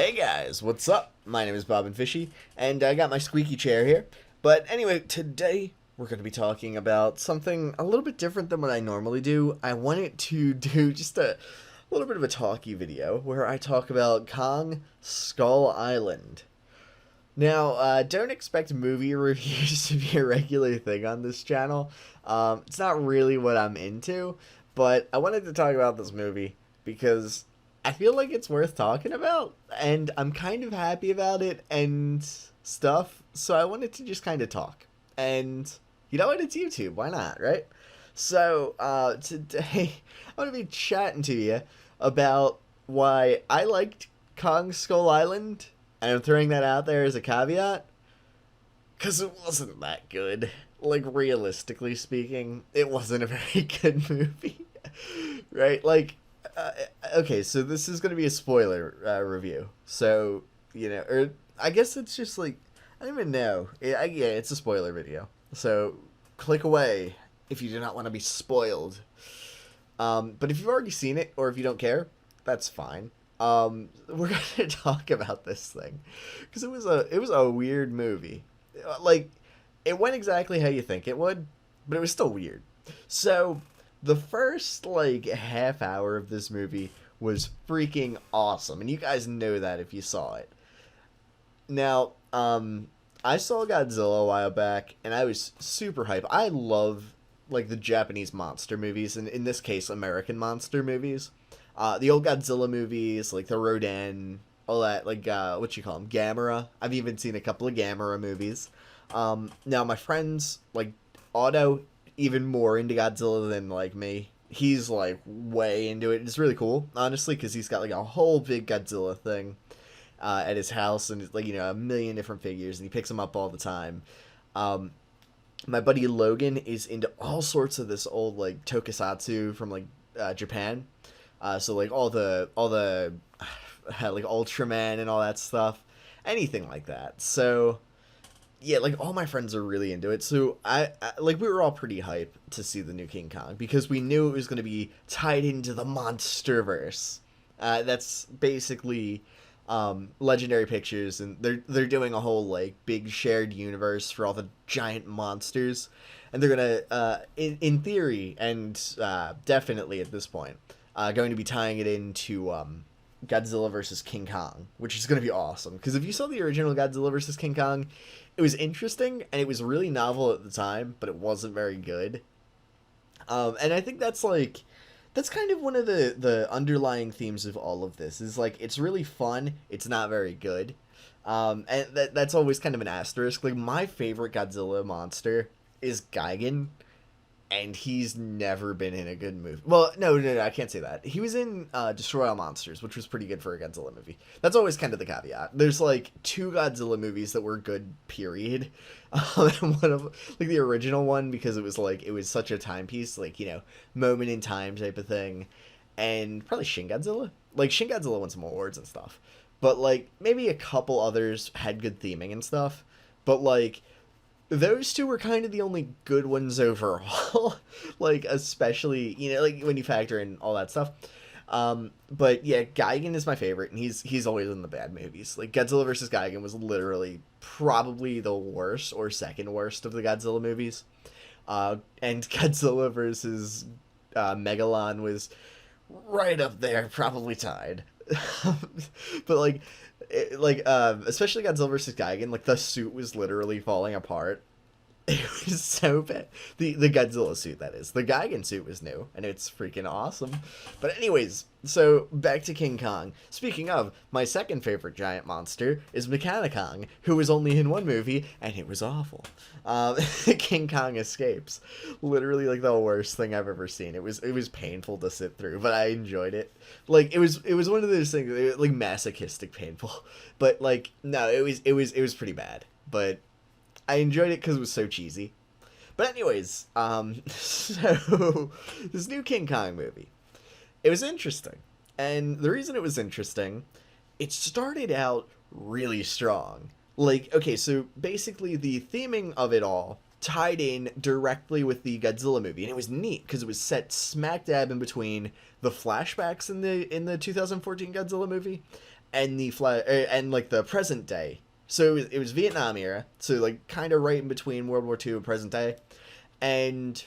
Hey guys, what's up? My name is Bob and Fishy, and I got my squeaky chair here. But anyway, today we're going to be talking about something a little bit different than what I normally do. I wanted to do just a little bit of a talky video where I talk about Kong Skull Island. Now, don't expect movie reviews to be a regular thing on this channel. It's not really what I'm into, but I wanted to talk about this movie because I feel like it's worth talking about, and I'm kind of happy about it and stuff, so I wanted to just kind of talk. And you know what? It's YouTube. Why not, right? So, today I'm going to be chatting to you about why I liked Kong Skull Island, and I'm throwing that out there as a caveat, because it wasn't that good. Like, realistically speaking, it wasn't a very good movie, right? Like, okay, so this is going to be a spoiler review. So, or I guess it's just like, I don't even know. Yeah, it's a spoiler video. So, click away if you do not want to be spoiled. But if you've already seen it, or if you don't care, that's fine. We're going to talk about this thing. Because it was a weird movie. Like, it went exactly how you think it would, but it was still weird. So, the first, like, half hour of this movie was freaking awesome. And you guys know that if you saw it. Now, I saw Godzilla a while back, and I was super hyped. I love, like, the Japanese monster movies, and in this case, American monster movies. The old Godzilla movies, like the Rodan, all that, like, what you call them, Gamera. I've even seen a couple of Gamera movies. Now, my friends, like, Otto, even more into Godzilla than, like, me. He's, like, way into it. It's really cool, honestly, because he's got, like, a whole big Godzilla thing at his house, and it's, like, a million different figures, and he picks them up all the time. My buddy Logan is into all sorts of this old, like, tokusatsu from, like, Japan. So, like, all the like, Ultraman and all that stuff. Anything like that. So, yeah, like, all my friends are really into it. So, we were all pretty hyped to see the new King Kong, because we knew it was going to be tied into the Monsterverse. That's basically Legendary Pictures, and they're doing a whole, like, big shared universe for all the giant monsters. And they're going to, in theory, and definitely at this point, going to be tying it into Godzilla vs. King Kong, which is going to be awesome. Because if you saw the original Godzilla vs. King Kong, it was interesting, and it was really novel at the time, but it wasn't very good. And I think that's kind of one of the underlying themes of all of this, is, like, it's really fun, it's not very good. And that's always kind of an asterisk. Like, my favorite Godzilla monster is Gigan, and he's never been in a good movie. Well, no, I can't say that. He was in Destroy All Monsters, which was pretty good for a Godzilla movie. That's always kind of the caveat. There's, like, 2 Godzilla movies that were good, period. And one of, like, the original one, because it was such a timepiece, like, moment in time type of thing. And probably Shin Godzilla. Like, Shin Godzilla won some awards and stuff. But, like, maybe a couple others had good theming and stuff. But, like, those 2 were kind of the only good ones overall. Like, especially, like, when you factor in all that stuff. But yeah, Gigan is my favorite, and he's always in the bad movies. Like, Godzilla vs. Gigan was literally probably the worst or second worst of the Godzilla movies. And Godzilla vs. Megalon was right up there, probably tied. But, like, especially Godzilla vs. Gigan, like, the suit was literally falling apart. It was so bad. The Godzilla suit, that is. The Gigan suit was new, and it's freaking awesome. But anyways, so back to King Kong. Speaking of, my second favorite giant monster is Mechanicong, who was only in one movie, and it was awful. King Kong Escapes. Literally, like, the worst thing I've ever seen. It was painful to sit through, but I enjoyed it. Like, it was one of those things, like, masochistic painful. But, like, no, it was pretty bad. But I enjoyed it because it was so cheesy. But anyways, so this new King Kong movie, it was interesting. And the reason it was interesting, it started out really strong. Like, okay, so basically the theming of it all tied in directly with the Godzilla movie, and it was neat because it was set smack dab in between the flashbacks in the 2014 Godzilla movie and like the present day. So it was Vietnam era, so like kind of right in between World War II and present day, and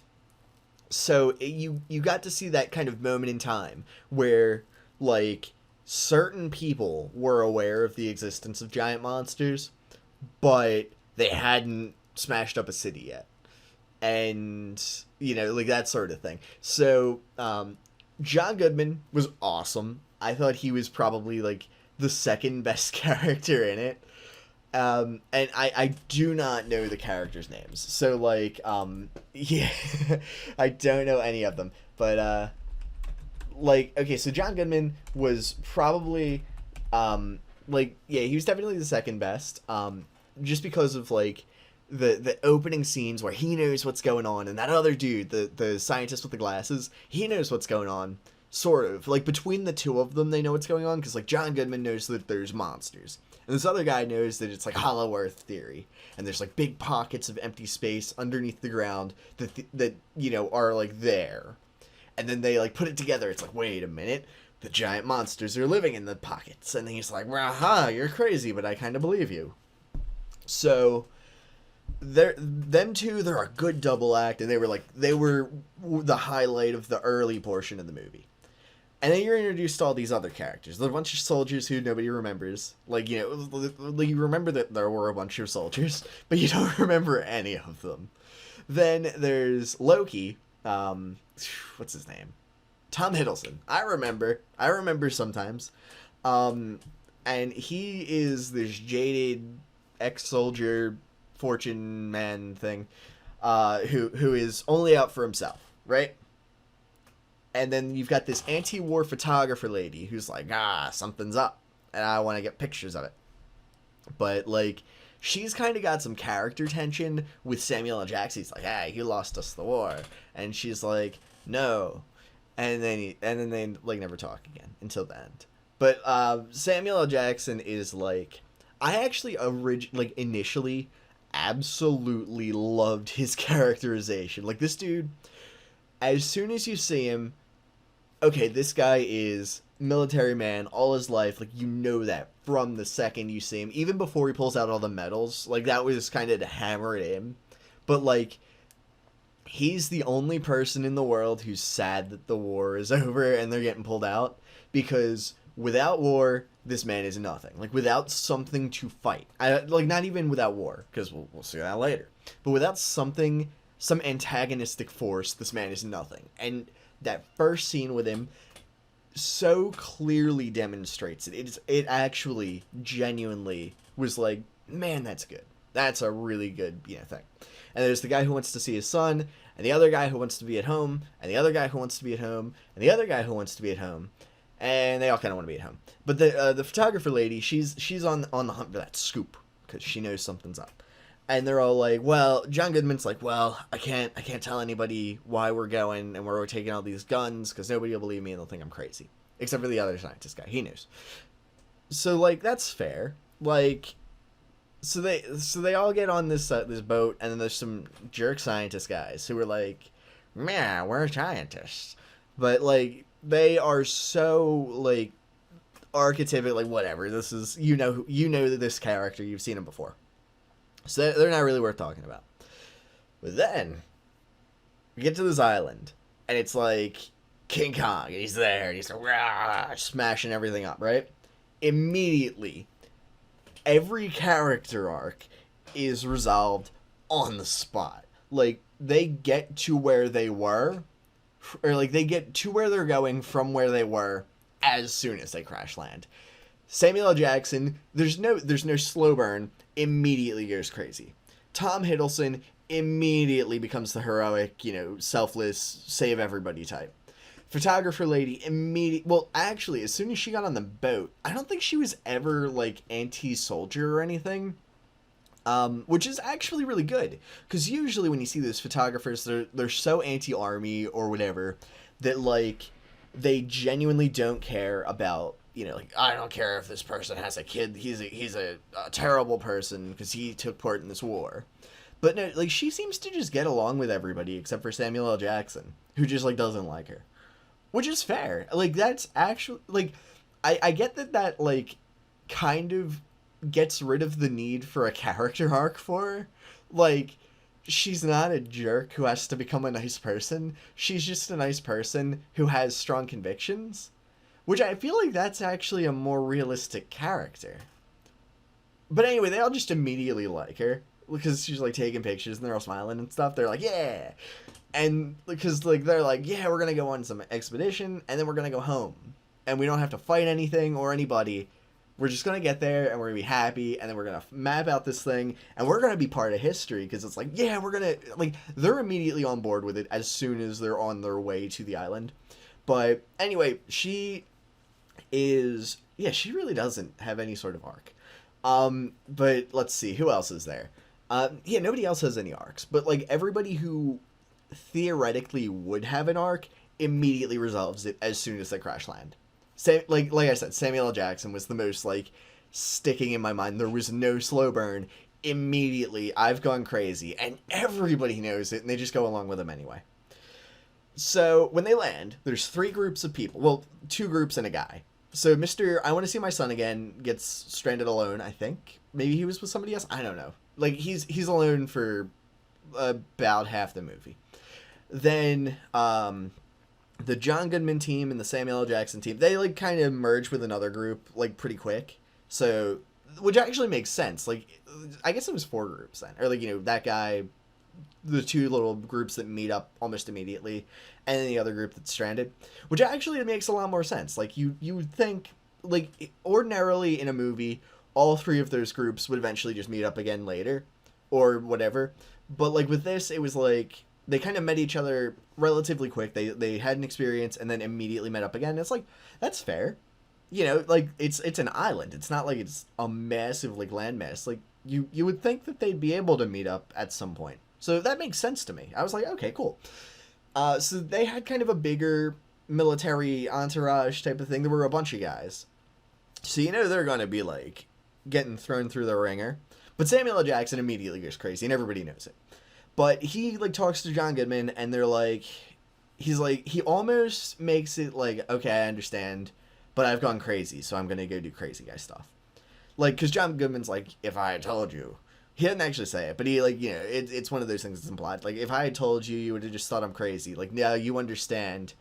so you got to see that kind of moment in time where like certain people were aware of the existence of giant monsters, but they hadn't smashed up a city yet, and like that sort of thing. So John Goodman was awesome. I thought he was probably like the second best character in it. And I do not know the characters' names. So like yeah, I don't know any of them. But like okay, so John Goodman was probably like yeah, he was definitely the second best. Just because of like the opening scenes where he knows what's going on, and that other dude, the scientist with the glasses, he knows what's going on. Sort of like between the two of them, they know what's going on because like John Goodman knows that there's monsters, and this other guy knows that it's like Hollow Earth theory, and there's like big pockets of empty space underneath the ground that are like there, and then they like put it together. It's like, wait a minute, the giant monsters are living in the pockets, and then he's like, "Aha, you're crazy, but I kind of believe you." So them two, they're a good double act, and they were the highlight of the early portion of the movie. And then you're introduced to all these other characters. There's a bunch of soldiers who nobody remembers. Like, you remember that there were a bunch of soldiers, but you don't remember any of them. Then there's Loki. What's his name? Tom Hiddleston. I remember sometimes. And he is this jaded ex-soldier fortune man thing, who is only out for himself, right? And then you've got this anti-war photographer lady who's like, something's up, and I want to get pictures of it. But, like, she's kind of got some character tension with Samuel L. Jackson. He's like, hey, you lost us the war. And she's like, no. And then they, like, never talk again until the end. But Samuel L. Jackson is, like, I actually, initially absolutely loved his characterization. Like, this dude, as soon as you see him, okay, this guy is military man all his life. Like, you know that from the second you see him. Even before he pulls out all the medals. Like, that was kind of to hammer it in. But, like, he's the only person in the world who's sad that the war is over and they're getting pulled out. Because without war, this man is nothing. Like, without something to fight. Not even without war, because we'll see that later. But without some antagonistic force, this man is nothing. And that first scene with him so clearly demonstrates it. It actually genuinely was like, man, that's good. That's a really good thing. And there's the guy who wants to see his son, and the other guy who wants to be at home, and the other guy who wants to be at home, and the other guy who wants to be at home, and they all kind of want to be at home. But the photographer lady, she's on the hunt for that scoop because she knows something's up. And they're all like, well, John Goodman's like, well, I can't tell anybody why we're going and where we're taking all these guns because nobody will believe me and they'll think I'm crazy. Except for the other scientist guy. He knows. So, like, that's fair. Like, so they all get on this boat, and then there's some jerk scientist guys who are like, man, we're scientists. But, like, they are so, like, archetypical, like, whatever. This is, you know this character. You've seen him before. So they're not really worth talking about. But then, we get to this island, and it's like King Kong, and he's there, and he's like, smashing everything up, right? Immediately, every character arc is resolved on the spot. Like, they get to where they were, or like, they get to where they're going from where they were as soon as they crash land. Samuel L. Jackson, there's no slow burn, immediately goes crazy. Tom Hiddleston immediately becomes the heroic, selfless, save everybody type. Photographer lady well, actually, as soon as she got on the boat, I don't think she was ever, like, anti-soldier or anything. Which is actually really good. Because usually when you see those photographers, they're so anti-army or whatever that, like, they genuinely don't care about, like, I don't care if this person has a kid, he's a terrible person because he took part in this war. But no, like, she seems to just get along with everybody except for Samuel L. Jackson, who just, like, doesn't like her. Which is fair. Like, that's actually, like, I get that, like, kind of gets rid of the need for a character arc for her. Like, she's not a jerk who has to become a nice person. She's just a nice person who has strong convictions, which I feel like that's actually a more realistic character. But anyway, they all just immediately like her because she's like taking pictures and they're all smiling and stuff. They're like, yeah. And because like they're like, yeah, we're gonna go on some expedition and then we're gonna go home, and we don't have to fight anything or anybody. We're just gonna get there and we're gonna be happy, and then we're gonna map out this thing, and we're gonna be part of history because it's like, yeah, we're gonna like they're immediately on board with it as soon as they're on their way to the island. But anyway, she is, yeah, she really doesn't have any sort of arc. But let's see, who else is there? Yeah, nobody else has any arcs, but like everybody who theoretically would have an arc immediately resolves it as soon as they crash land. Like I said, Samuel L. Jackson was the most like sticking in my mind. There was no slow burn. Immediately, I've gone crazy, and everybody knows it, and they just go along with him anyway. So when they land, there's three groups of people. Well, two groups and a guy. So Mr. I Want to See My Son Again gets stranded alone, I think. Maybe he was with somebody else. I don't know. Like he's alone for about half the movie. Then the John Goodman team and the Samuel L. Jackson team, they like kind of merge with another group like pretty quick. So, which actually makes sense. Like, I guess it was four groups then, or like, you know, that guy, the two little groups that meet up almost immediately, and then the other group that's stranded, which actually makes a lot more sense. Like you would think, like ordinarily in a movie, all three of those groups would eventually just meet up again later, or whatever. But like with this, it was like they kind of met each other relatively quick. They had an experience and then immediately met up again. It's like, that's fair. You know, like it's an island. It's not like it's a massive like landmass. Like you would think that they'd be able to meet up at some point. So that makes sense to me. I was like, okay, cool. So they had kind of a bigger military entourage type of thing. There were a bunch of guys. So you know they're going to be like getting thrown through the ringer. But Samuel L. Jackson immediately goes crazy and everybody knows it. But he like talks to John Goodman and they're like, he's like, he almost makes it like, okay, I understand, but I've gone crazy, so I'm going to go do crazy guy stuff. Like, because John Goodman's like, if I had told you. He didn't actually say it, but he, like, you know, it's one of those things that's implied. Like, if I had told you, you would have just thought I'm crazy. Like, now you understand.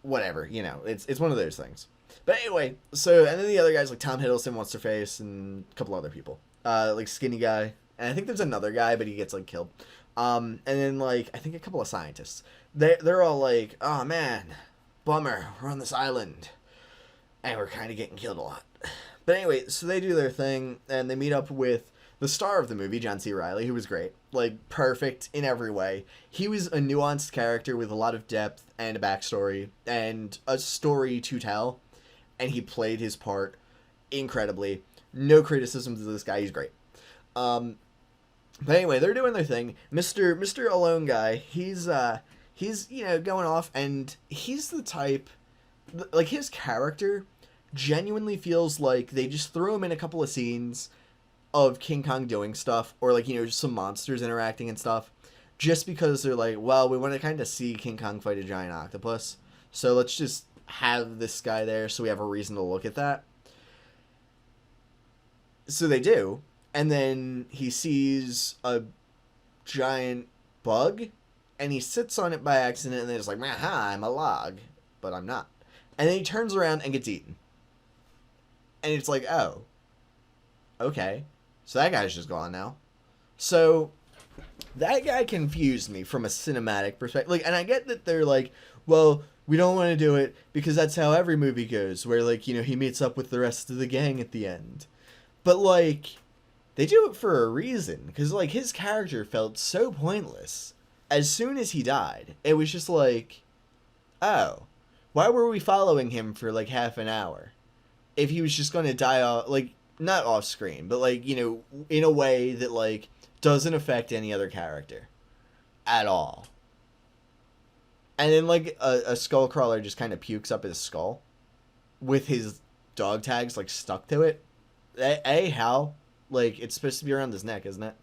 Whatever, you know, it's one of those things. But anyway, so, and then the other guys, like Tom Hiddleston, What's Her Face, and a couple other people. Like, Skinny Guy. And I think there's another guy, but he gets, like, killed. And then, like, I think a couple of scientists. They're all like, oh, man, bummer, we're on this island. And we're kind of getting killed a lot. But anyway, so they do their thing, and they meet up with the star of the movie, John C. Reilly, who was great. Like, perfect in every way. He was a nuanced character with a lot of depth and a backstory and a story to tell. And he played his part incredibly. No criticisms of this guy. He's great. But anyway, they're doing their thing. Mr. Alone Guy, he's you know, going off, and he's the type, like, his character genuinely feels like they just threw him in a couple of scenes of King Kong doing stuff, or like, you know, just some monsters interacting and stuff, just because they're like, well, we want to kind of see King Kong fight a giant octopus, so let's just have this guy there so we have a reason to look at that. So they do, and then he sees a giant bug, and he sits on it by accident, and they're just like, aha, I'm a log, but I'm not. And then he turns around and gets eaten. And it's like, oh, okay. So that guy's just gone now. So that guy confused me from a cinematic perspective. Like, and I get that they're like, well, we don't want to do it because that's how every movie goes, where, like, you know, he meets up with the rest of the gang at the end. But, like, they do it for a reason, because, like, his character felt so pointless. As soon as he died, it was just like, oh, why were we following him for, like, half an hour? If he was just going to die off, like, not off screen, but, like, you know, in a way that, like, doesn't affect any other character at all. And then, like, a Skullcrawler just kind of pukes up his skull with his dog tags, like, stuck to it. How? Like, it's supposed to be around his neck, isn't it?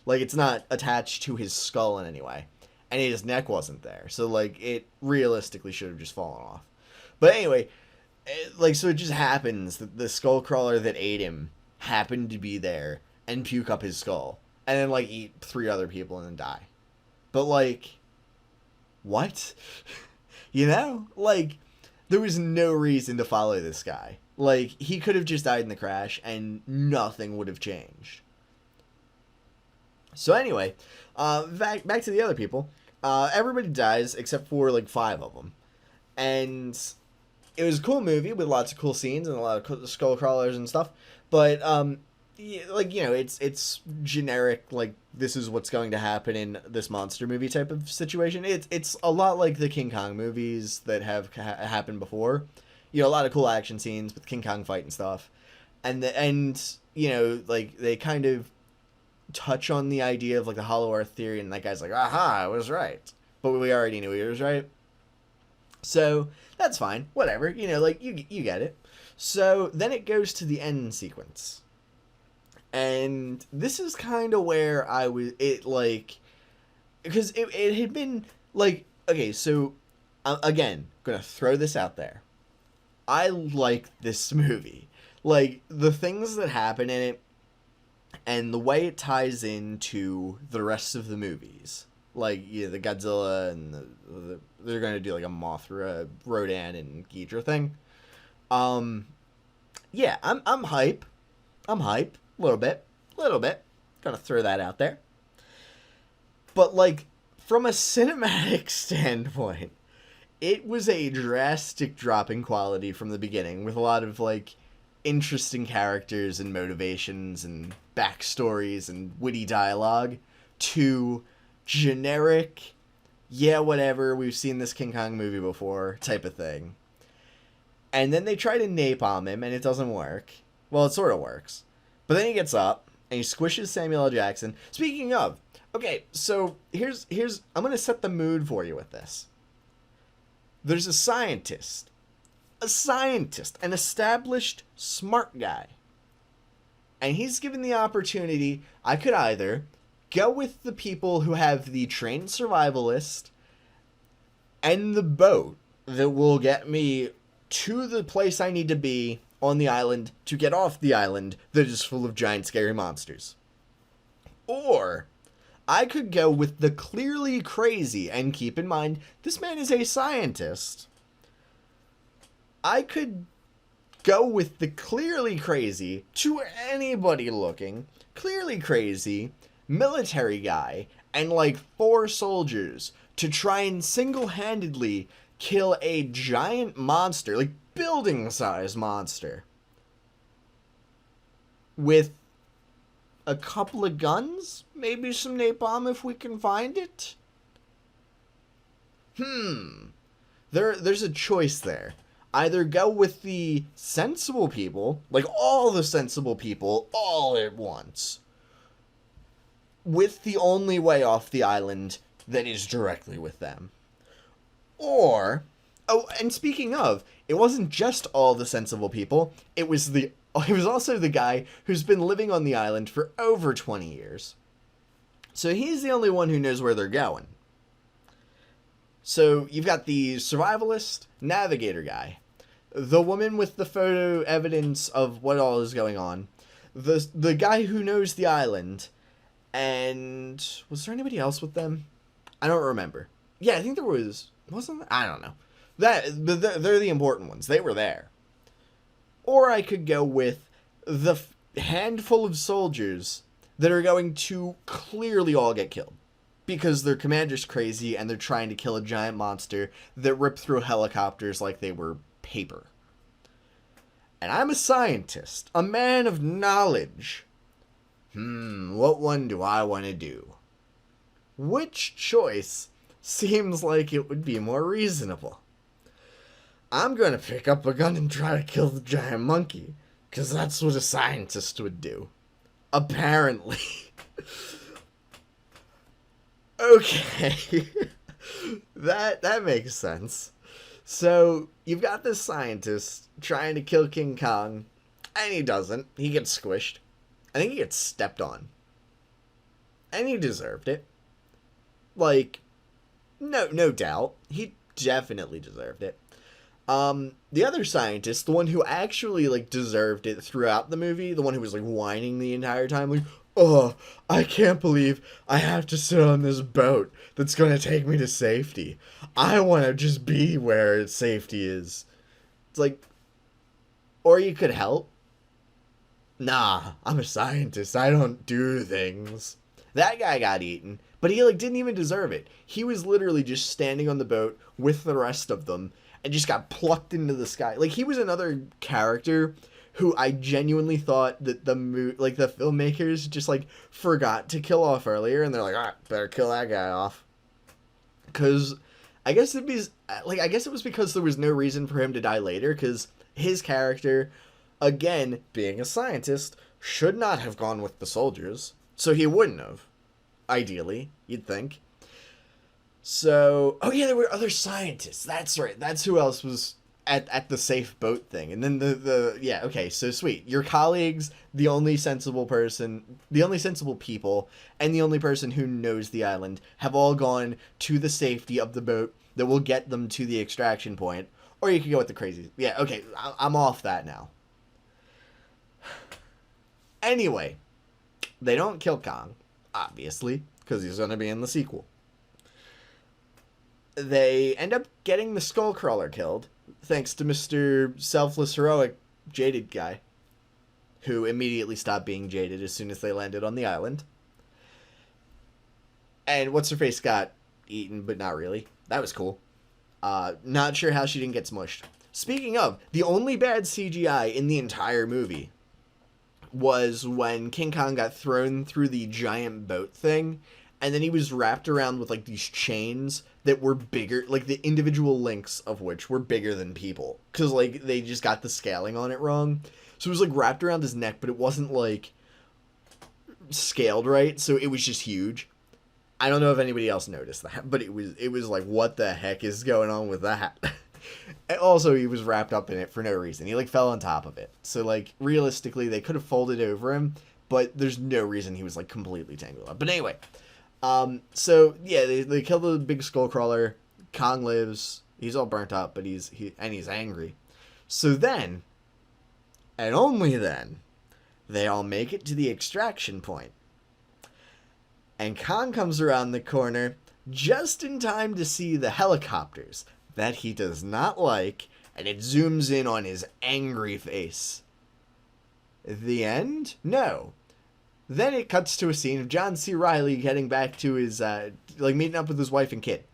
Like, it's not attached to his skull in any way. And his neck wasn't there. So, like, it realistically should have just fallen off. But anyway, Like, so it just happens that the skull crawler that ate him happened to be there and puke up his skull. And then, like, eat 3 other people and then die. But, like, what? You know? Like, there was no reason to follow this guy. Like, he could have just died in the crash and nothing would have changed. So anyway, back to the other people. Everybody dies except for, like, 5 of them. And it was a cool movie with lots of cool scenes and a lot of skull crawlers and stuff. But, like, you know, it's generic, like, this is what's going to happen in this monster movie type of situation. It's a lot like the King Kong movies that have happened before. You know, a lot of cool action scenes with King Kong fight and stuff. And you know, like, they kind of touch on the idea of, like, the Hollow Earth theory, and that guy's like, aha, I was right. But we already knew he was right. So, that's fine. Whatever. You know, like, you get it. So, then it goes to the end sequence. And this is kind of where I was, because it had been, like, okay, so, again, gonna throw this out there. I like this movie. Like, the things that happen in it, and the way it ties into the rest of the movies. Like, yeah, the Godzilla and they're gonna do, like, a Mothra, Rodan, and Ghidorah thing. Yeah, I'm hype. I'm hype. A little bit. Gotta throw that out there. But, like, from a cinematic standpoint, it was a drastic drop in quality from the beginning, with a lot of, like, interesting characters and motivations and backstories and witty dialogue, to generic, yeah, whatever, we've seen this King Kong movie before type of thing. And then they try to napalm him, and it doesn't work. Well, it sort of works. But then he gets up, and he squishes Samuel L. Jackson. Speaking of, okay, so here's I'm going to set the mood for you with this. There's a scientist, an established smart guy. And he's given the opportunity, I could either go with the people who have the trained survivalist and the boat that will get me to the place I need to be on the island to get off the island that is full of giant scary monsters. Or I could go with the clearly crazy, and keep in mind, this man is a scientist. I could go with the clearly crazy, to anybody looking, clearly crazy, military guy, and like 4 soldiers to try and single-handedly kill a giant monster, like building-sized monster, with a couple of guns, maybe some napalm if we can find it. There's a choice there. Either go with the sensible people, like all the sensible people, all at once, with the only way off the island that is directly with them. Or, oh, and speaking of, it wasn't just all the sensible people, it was also the guy who's been living on the island for over 20 years. So he's the only one who knows where they're going. So you've got the survivalist, navigator guy, the woman with the photo evidence of what all is going on, the guy who knows the island, and was there anybody else with them? I don't remember. Yeah, I think there was, wasn't there? I don't know. They're the important ones. They were there. Or I could go with the handful of soldiers that are going to clearly all get killed, because their commander's crazy and they're trying to kill a giant monster that ripped through helicopters like they were paper. And I'm a scientist, a man of knowledge. What one do I want to do? Which choice seems like it would be more reasonable? I'm going to pick up a gun and try to kill the giant monkey, because that's what a scientist would do. Apparently. Okay. That makes sense. So, you've got this scientist trying to kill King Kong, and he doesn't. He gets squished. I think he gets stepped on. And he deserved it. Like, no doubt. He definitely deserved it. The other scientist, the one who actually like deserved it throughout the movie, the one who was like whining the entire time, like, "Oh, I can't believe I have to sit on this boat that's gonna take me to safety. I want to just be where safety is." It's like, or you could help. Nah, I'm a scientist. I don't do things. That guy got eaten, but he like didn't even deserve it. He was literally just standing on the boat with the rest of them and just got plucked into the sky. Like he was another character who I genuinely thought that like the filmmakers just like forgot to kill off earlier, and they're like, "All right, better kill that guy off." Cuz I guess it was because there was no reason for him to die later, cuz his character, again, being a scientist, should not have gone with the soldiers. So he wouldn't have. Ideally, you'd think. So, oh yeah, there were other scientists. That's right. That's who else was at the safe boat thing. And then yeah, okay, so sweet. Your colleagues, the only sensible people, and the only person who knows the island have all gone to the safety of the boat that will get them to the extraction point. Or you could go with the crazy. Yeah, okay, I'm off that now. Anyway, they don't kill Kong, obviously, because he's going to be in the sequel. They end up getting the Skullcrawler killed, thanks to Mr. Selfless Heroic Jaded guy, who immediately stopped being jaded as soon as they landed on the island. And What's-Her-Face got eaten, but not really. That was cool. Not sure how she didn't get smushed. Speaking of, the only bad CGI in the entire movie was when King Kong got thrown through the giant boat thing, and then he was wrapped around with like these chains that were bigger, like the individual links of which were bigger than people, because like they just got the scaling on it wrong. So it was like wrapped around his neck, but it wasn't like scaled right, so it was just huge. I don't know if anybody else noticed that, but it was like, what the heck is going on with that? And also, he was wrapped up in it for no reason. He like fell on top of it. So like realistically, they could have folded over him, but there's no reason he was like completely tangled up. But anyway, so yeah, they kill the big skull crawler. Kong lives. He's all burnt up, but he's angry. So then, and only then, they all make it to the extraction point. And Kong comes around the corner just in time to see the helicopters that he does not like, and it zooms in on his angry face. The end? No. Then it cuts to a scene of John C. Reilly getting back to his, meeting up with his wife and kid.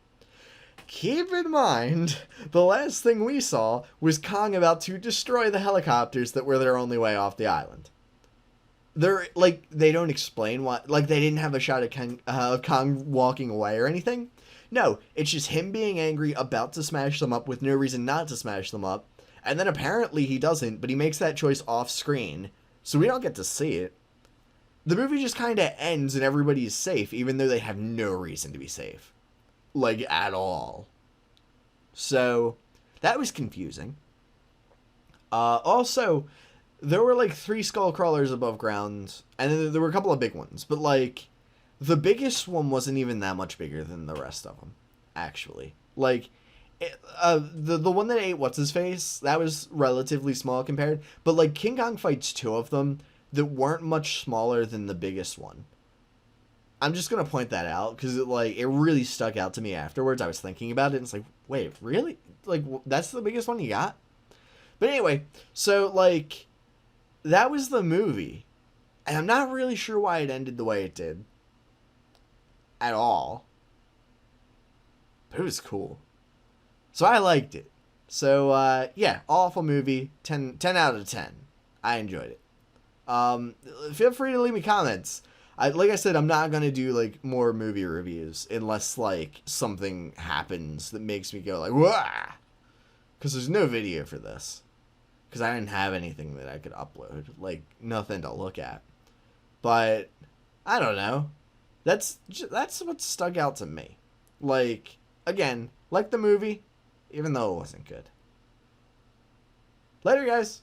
Keep in mind, the last thing we saw was Kong about to destroy the helicopters that were their only way off the island. They don't explain why, like, they didn't have a shot of Kong walking away or anything. No, it's just him being angry, about to smash them up with no reason not to smash them up, and then apparently he doesn't, but he makes that choice off screen, so we don't get to see it. The movie just kind of ends and everybody's safe, even though they have no reason to be safe. Like, at all. So, that was confusing. Also, there were like 3 skull crawlers above ground, and then there were a couple of big ones, but like, the biggest one wasn't even that much bigger than the rest of them, actually. Like, the one that ate What's-His-Face, that was relatively small compared, but like, King Kong fights 2 of them that weren't much smaller than the biggest one. I'm just gonna point that out, because it really stuck out to me afterwards. I was thinking about it, and it's like, wait, really? Like, that's the biggest one you got? But anyway, so, like, that was the movie, and I'm not really sure why it ended the way it did. At all. But it was cool. So I liked it. So, yeah, awful movie. 10 out of 10. I enjoyed it. Feel free to leave me comments. Like I said, I'm not going to do, like, more movie reviews unless, like, something happens that makes me go, like, wah! Because there's no video for this. Because I didn't have anything that I could upload. Like, nothing to look at. But, I don't know. That's what stuck out to me. Like, again, like the movie, even though it wasn't good. Later, guys.